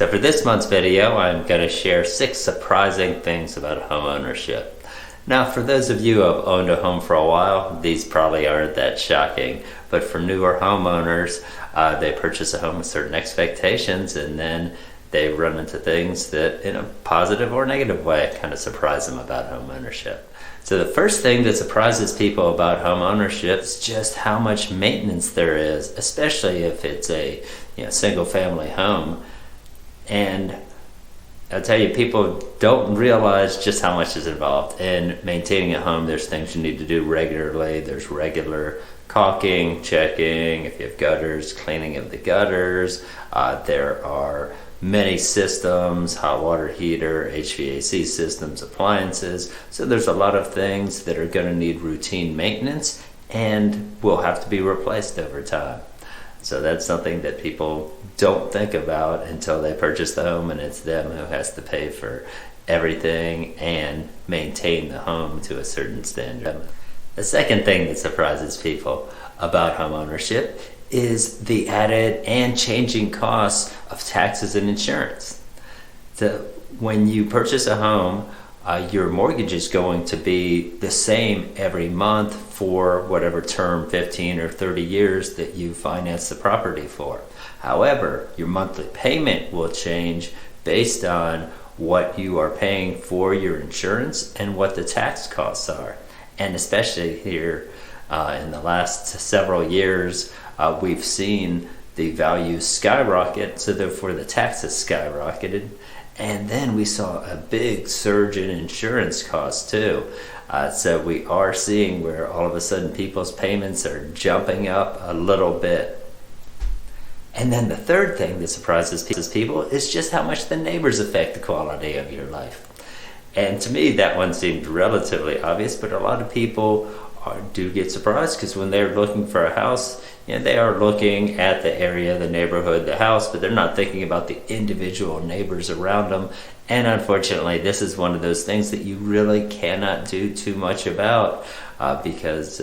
So for this month's video, I'm going to share 6 surprising things about home ownership. Now, for those of you who have owned a home for a while, these probably aren't that shocking. But for newer homeowners, they purchase a home with certain expectations, and then they run into things that, in a positive or negative way, kind of surprise them about home ownership. So the first thing that surprises people about home ownership is just how much maintenance there is, especially if it's a single-family home. And I'll tell you, people don't realize just how much is involved in maintaining a home. There's things you need to do regularly. There's regular caulking, checking, if you have gutters, cleaning of the gutters. There are many systems, hot water heater, HVAC systems, appliances. So there's a lot of things that are going to need routine maintenance and will have to be replaced over time. So that's something that people don't think about until they purchase the home, and it's them who has to pay for everything and maintain the home to a certain standard. The second thing that surprises people about home ownership is the added and changing costs of taxes and insurance. So when you purchase a home, your mortgage is going to be the same every month for whatever term, 15 or 30 years, that you finance the property for. However, your monthly payment will change based on what you are paying for your insurance and what the tax costs are. And especially here in the last several years, we've seen the values skyrocket, so therefore the taxes skyrocketed. And then we saw a big surge in insurance costs too. So we are seeing where all of a sudden people's payments are jumping up a little bit. And then the third thing that surprises people is just how much the neighbors affect the quality of your life. And to me, that one seemed relatively obvious, but a lot of people do get surprised because when they're looking for a house, they are looking at the area, the neighborhood, the house, but they're not thinking about the individual neighbors around them. And unfortunately, this is one of those things that you really cannot do too much about because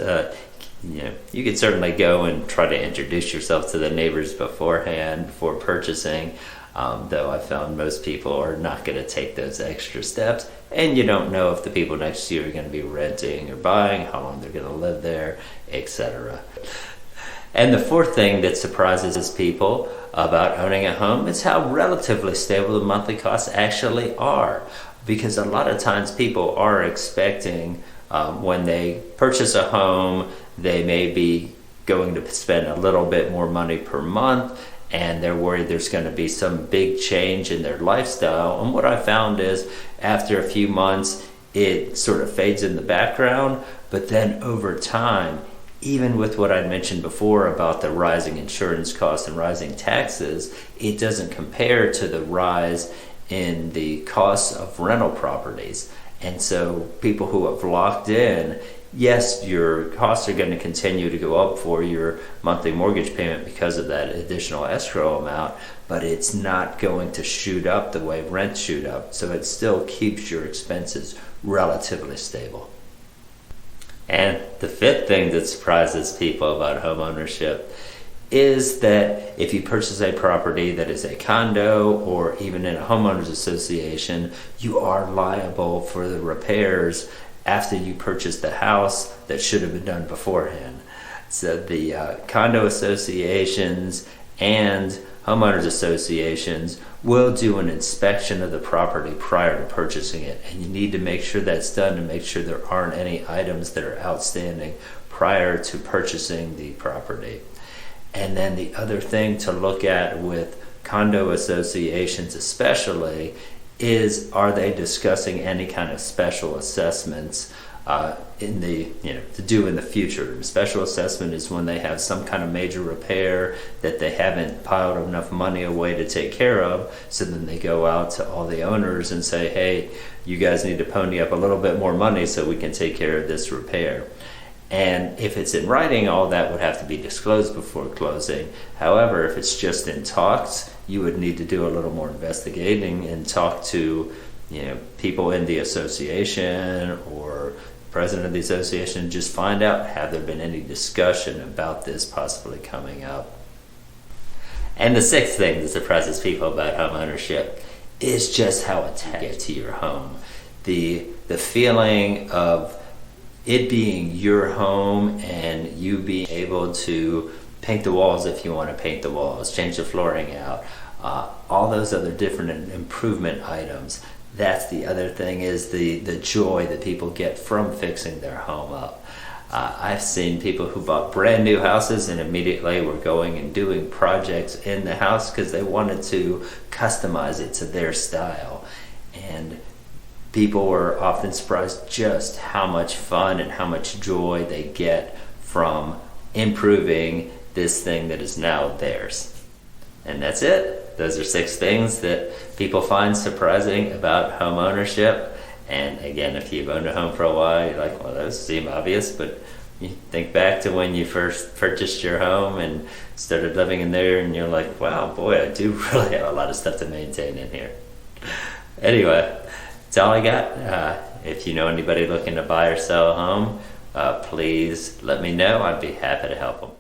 you could certainly go and try to introduce yourself to the neighbors beforehand before purchasing, though I found most people are not going to take those extra steps. And you don't know if the people next to you are going to be renting or buying, how long they're going to live there, etc. And the fourth thing that surprises people about owning a home is how relatively stable the monthly costs actually are. Because a lot of times people are expecting when they purchase a home, they may be going to spend a little bit more money per month, and they're worried there's going to be some big change in their lifestyle. And what I found is after a few months, it sort of fades in the background, but then over time, even with what I mentioned before about the rising insurance costs and rising taxes, it doesn't compare to the rise in the costs of rental properties. And so people who have locked in, yes, your costs are going to continue to go up for your monthly mortgage payment because of that additional escrow amount, but it's not going to shoot up the way rents shoot up. So it still keeps your expenses relatively stable. And the fifth thing that surprises people about home ownership is that if you purchase a property that is a condo or even in a homeowners association, you are liable for the repairs after you purchase the house that should have been done beforehand. So the condo associations and homeowners associations will do an inspection of the property prior to purchasing it, and you need to make sure that's done to make sure there aren't any items that are outstanding prior to purchasing the property. And then the other thing to look at with condo associations especially is, are they discussing any kind of special assessments to do in the future? Special assessment is when they have some kind of major repair that they haven't piled enough money away to take care of, so then they go out to all the owners and say, hey, you guys need to pony up a little bit more money so we can take care of this repair. And if it's in writing, all that would have to be disclosed before closing. However, if it's just in talks, you would need to do a little more investigating and talk to people in the association or president of the association, just find out, have there been any discussion about this possibly coming up? And the sixth thing that surprises people about home ownership is just how attached you get to your home. The feeling of it being your home and you being able to paint the walls if you want to paint the walls, change the flooring out, all those other different improvement items. That's the other thing, is the joy that people get from fixing their home up. I've seen people who bought brand new houses and immediately were going and doing projects in the house because they wanted to customize it to their style. And people were often surprised just how much fun and how much joy they get from improving this thing that is now theirs. And that's it. Those are 6 things that people find surprising about home ownership. And again, if you've owned a home for a while, you're like, well, those seem obvious, but you think back to when you first purchased your home and started living in there, and you're like, wow, boy, I do really have a lot of stuff to maintain in here. Anyway, that's all I got. If you know anybody looking to buy or sell a home, please let me know. I'd be happy to help them.